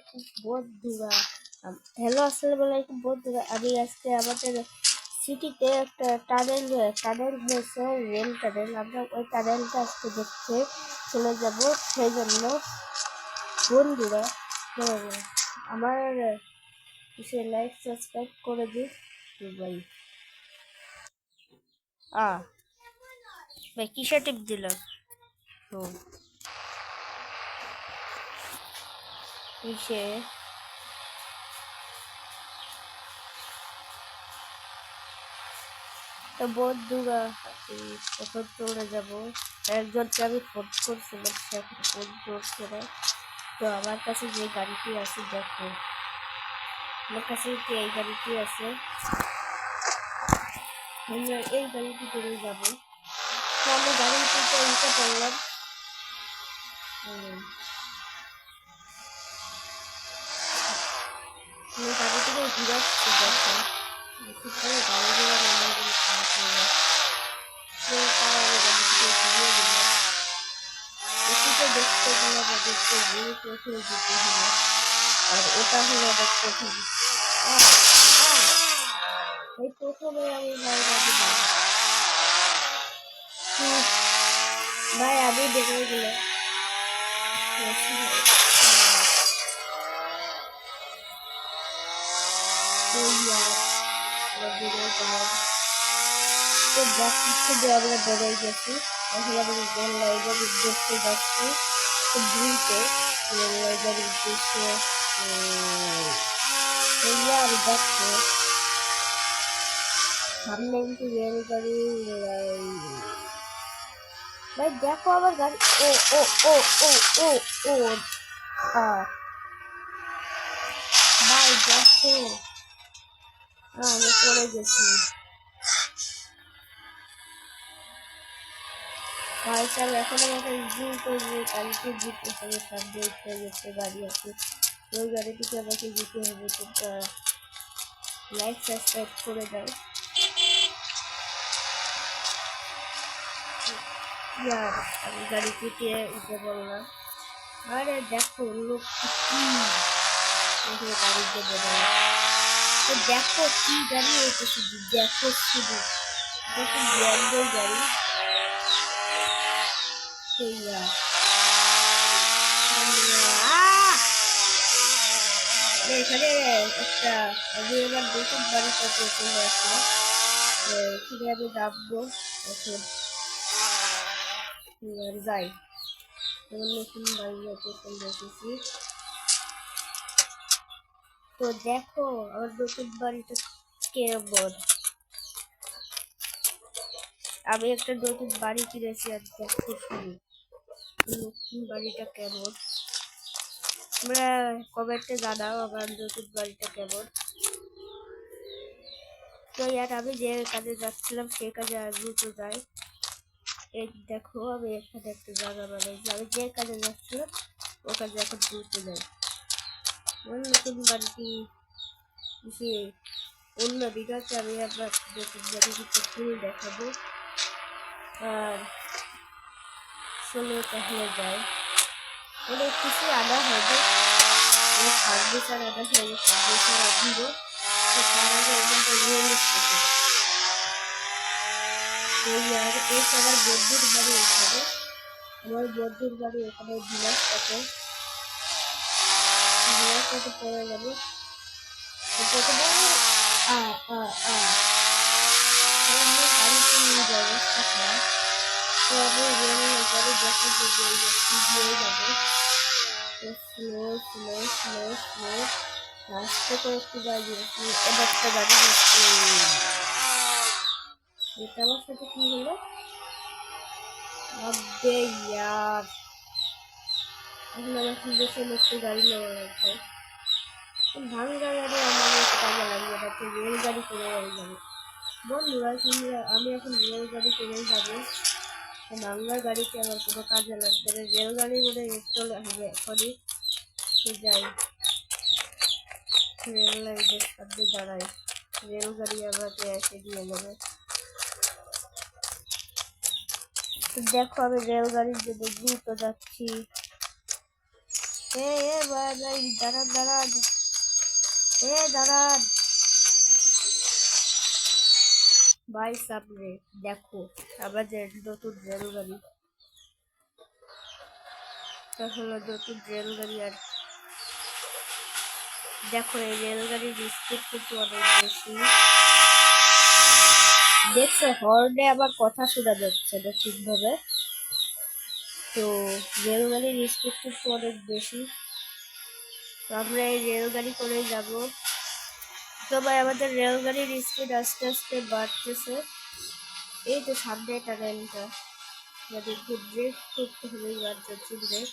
আলাইকুম বন্ধুরা। হ্যালো আসসালামু আলাইকুম বন্ধুরা। আমি আজকে আমাদের সিটিতে একটা টানেল হয়েছে, রেল টানেল। আমরা ওই টানেলটা আজকে দেখতে চলে যাব। সেই জন্য বন্ধুরা আমার লাইক সাবস্ক্রাইব করে দিস ভাই। ভাই কিসে টিপ দিলাম? কিসে তো বন্ধুরা এখন চলে যাবো। একজনকে আমি ফোন করছিলাম, সে এখন ফোন করছে না। তো আমার কাছে যে গাড়িটি আছে দেখো, আমার কাছে এই গাড়িটি আছে। আমরা এই গাড়িটি করে যাবো। তো আমি গাড়িটিতে উঠে পড়লাম। আমি গাড়িটিকে ঘুরাচ্ছি দেখো, গাড়ি ঘোড়া নাম্বারগুলো খারাপ হয়ে যায়। তো তাও আমি গাড়িটিকে ঘুরিয়ে দিলাম। এটিতে দেখতে গেলে আমাদেরকে ঘুরে চোখে দিতে হবে, আর ওটা হলো অনেক কঠিন। এই প্রথমে আমি ভাই আমি দেখে গেলাম। তো যাচ্ছি যে আমরা বেড়ে গেছি। এখন আমি রেল লাইনের উদ্দেশ্যে যাচ্ছি। খুব দ্রুত রেল লাইনের উদ্দেশ্যে আমি যাচ্ছি। সামনে কিন্তু রেলগাড়ি। ভাই দেখো আমার গাড়ি। ও ও ও ও ও ও ভাই দেখো আমি পড়ে গেছি। ভাই সাহেব এখন আমাকে গাড়িতে জিতে হবে, সামনে উঠে গেছে গাড়ি আছে। ওই গাড়িটিকে আমাকে জিতে হবে। তোমরা লাইক সাবস্ক্রাইব করে দাও। আমি গাড়িটিতে উঠে পড়লাম। আরে দেখো লোকটি কি গাড়িতে বেরোয়। তো দেখো কি গাড়ি হয়েছে, শুধু দেখো, শুধু দেখো ব্র্যান্ডের গাড়ি। এখানে একটা আমি এবার নতুন বাড়িটাতে চলে আসলাম। এখানে আমি নামবো এখন। যাই, নতুন বাড়িতে চলে এসেছি। তো দেখো আমার নতুন বাড়িটা কেমন। আমি একটা নতুন বাড়ি কিনেছি, আর দেখো শুনি নতুন বাড়িটা কেমন। তোমরা কমেন্টে জানাও আমার নতুন বাড়িটা কেমন। তো আমি যে কাজে যাচ্ছিলাম সেই কাজে দ্রুত যাই। এই দেখো আমি এখানে একটা জায়গা বানাইছি। আমি যে কাজে যাচ্ছিলাম ও কাজে এখন দ্রুত যাই। নতুন বাড়িটি অন্য ভিডিওতে আমি আবার নতুন বাড়িটিতে ফুল দেখাবো। আর চলো তাহলে যাই। অনেক কিছু আনা হবে, ফার্নিচার আনা হবে, ফার্নিচার আনবো। তার আগে আমাদের রিয়েল এস্টেটে এই আমার বন্ধুর বাড়ি এখানে। আমার বন্ধুর বাড়ি এখানে বিলাসটাতে পড়ে যাবে। গাড়িতে নিয়ে ব্যবস্থা করা। তো আমি রেল গাড়ি দেখা দিয়ে যাবো। স্লো স্লো স্লো স্লো রাস্তা করে একটু গাড়ি এবার একটা গাড়ি এটা আমার সাথে কি হলো? আবে ইয়ার, এখন আমার সুন্দর একটু গাড়ি নেওয়া লাগবে। ভাঙা গাড়ি আমার কাজে লাগবে, তাতে রেলগাড়ি করে যাবে। বন্ধুরা আমি এখন রেলগাড়ি করেই যাবো। ভাঙা গাড়িতে আমার কোনো কাজে লাগবে না, রেলগাড়ি করে চলে আসবে এখনই। যাই রেল লাইনের সামনে দাঁড়াই, রেলগাড়ি আমাকে এসে দিয়ে যাবে। দেখো আমি রেলগাড়ির জন্য দ্রুত যাচ্ছি। ভাই ভাই, দাঁড়ান দাঁড়ান, দাঁড়ান ভাই, সামনে দেখো আমাদের নতুন রেলগাড়ি। হলো নতুন রেলগাড়ি। আর দেখো এই রেলগাড়ির স্পিড কিন্তু অনেক বেশি। দেখছো হর্নে আবার কথা শোনা যাচ্ছে না ঠিকভাবে। তো রেলগাড়ির স্পিড কিন্তু অনেক বেশি। তো আমরা এই রেলগাড়ি করে যাব। তো ভাই আমাদের রেলগাড়ির স্পিড আস্তে আস্তে বাড়তেছে। এই তো সামনে টানেলটা, আমাদেরকে ব্রেক করতে হবে, ইমার্জেন্সি ব্রেক।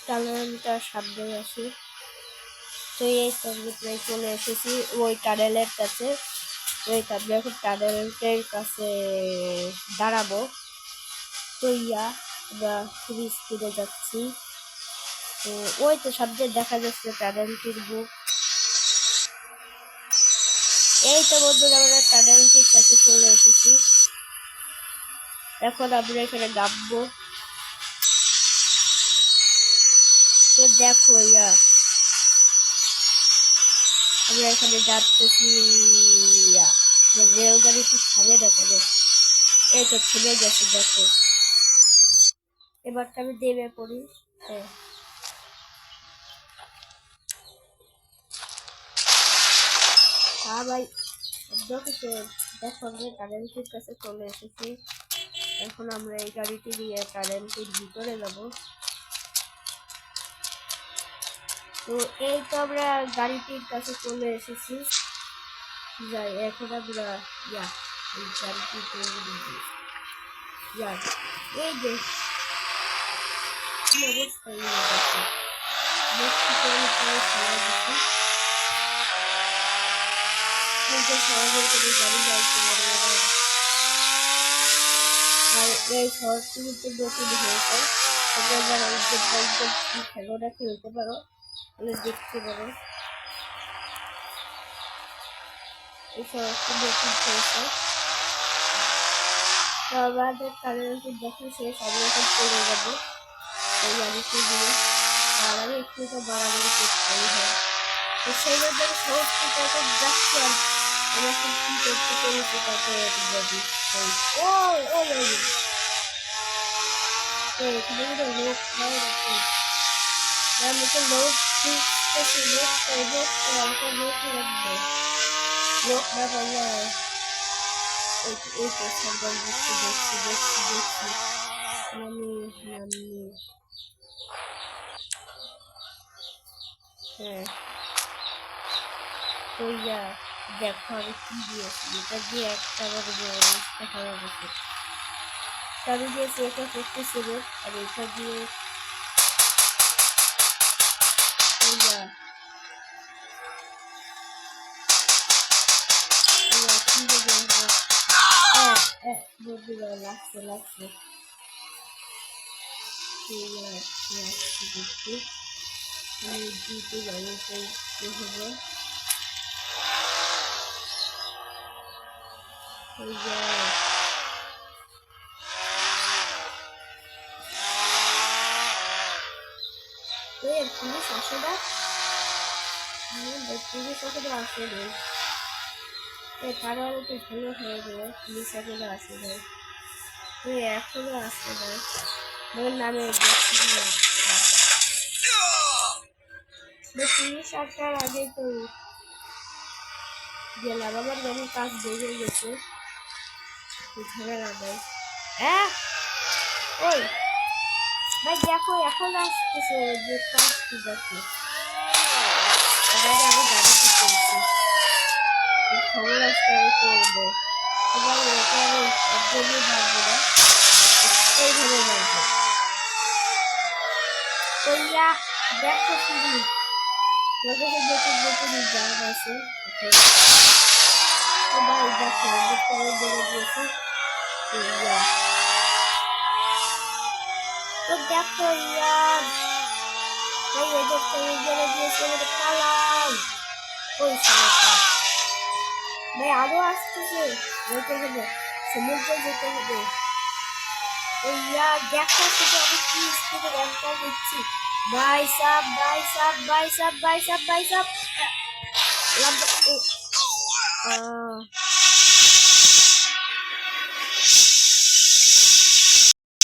টানেলটা সামনে আসি। তো এই সঙ্গে প্রায় চলে এসেছি ওই টানেলের কাছে। ওই আমরা এখন টানেলের কাছে দাঁড়াবো। তো আমরা খুবই স্পিডে যাচ্ছি। তো ওই তো সামনে দেখা যাচ্ছে টানেলটির বুক। এই তো বন্ধুরা আমরা টানেলটির কাছে চলে এসেছি। এখন আমরা এখানে নামবো। তো দেখো আমরা এখানে যাচ্ছি। রেলগাড়ি তো থামে দেখা যাচ্ছে। এই তো থেমে গেছে দেখো। এবার আমি দেবে পড়ি। হ্যাঁ ভাই, দেখো আমরা টানেলটির কাছে চলে এসেছি। এখন আমরা এই গাড়িটি নিয়ে টানেলটির ভিতরে যাব। তো এই তো আমরা গাড়িটির কাছে চলে এসেছি। যাই এখন আমরা এই গাড়িটি এই যে কি অবস্থা, আর এই শহরটি কিন্তু নতুন হয়েছে। তোমরা যারা খেলাটা খেলতে পারো তাহলে দেখতে পারো। এই শহরটি নতুন হয়েছে। তো আমাদের কারেন্ট যখন শেষ আমি এখন চলে যাবো এই গাড়িটি দিয়ে। আর আমি একটু তো বাড়াবাড়ি করতেই হয়। তো সেই জন্য শহরটি তখন যাচ্ছি। আর আমি এখন কি করতে পেরেছি তাকে বলি। ও ও তো এখানে কিন্তু লোক হয় এরকম। আমি তো লোক খুঁজতেছি, লোক পাইবো আমাকে লোক লাগবে। লোক না পাইয়া এই তো সন্ধান দেখছি। নামি হ্যাঁ। তো দেখো আমি কি দিয়েছি, এটা দিয়ে একটা আমার দেখা গেছে। আমি দিয়েছি এটা 57 আর এটা দিয়ে লাগছে দিতে যাবো হবে। পুলিশ আসে না, পুলিশ আসলে আসে নেই। তারা একটু ভালো হয়ে গেল, পুলিশ আসলে আসে নেই। এখনো আসে নাই। নামে পুলিশ আসার আগে তো গেলাম, আমার গাড়ির কাজ বেড়ে গেছে। ঝামেলা নাই। হ্যাঁ ওই ভাই দেখো এখন আসতেছে যে কাজ কি দেখো। তার আগে আমি গাড়িতে চলছি, খবর আসতে আমি করবো। এবার ওটা আমি একদমই ভাববো না, এইভাবে ভাববো। তো দেখো শুধু নতুন জায়গা আছে। তো ভাই দেখো দেখতে আমি বেড়ে দিয়েছি। তো দেখো ভাই এদের তো বেড়ে দিয়েছে, পালাম। ওই ছেলেটা ভাই আরো আসতেছে, যেতে হবে, সমুদ্রে যেতে হবে। ওই ইয়ার দেখো শুধু আমি কি স্পিডে র্যাম্পটা দিচ্ছি। ভাই সাব ভাই সাব ভাই সাব ভাই সাব ভাই সাব।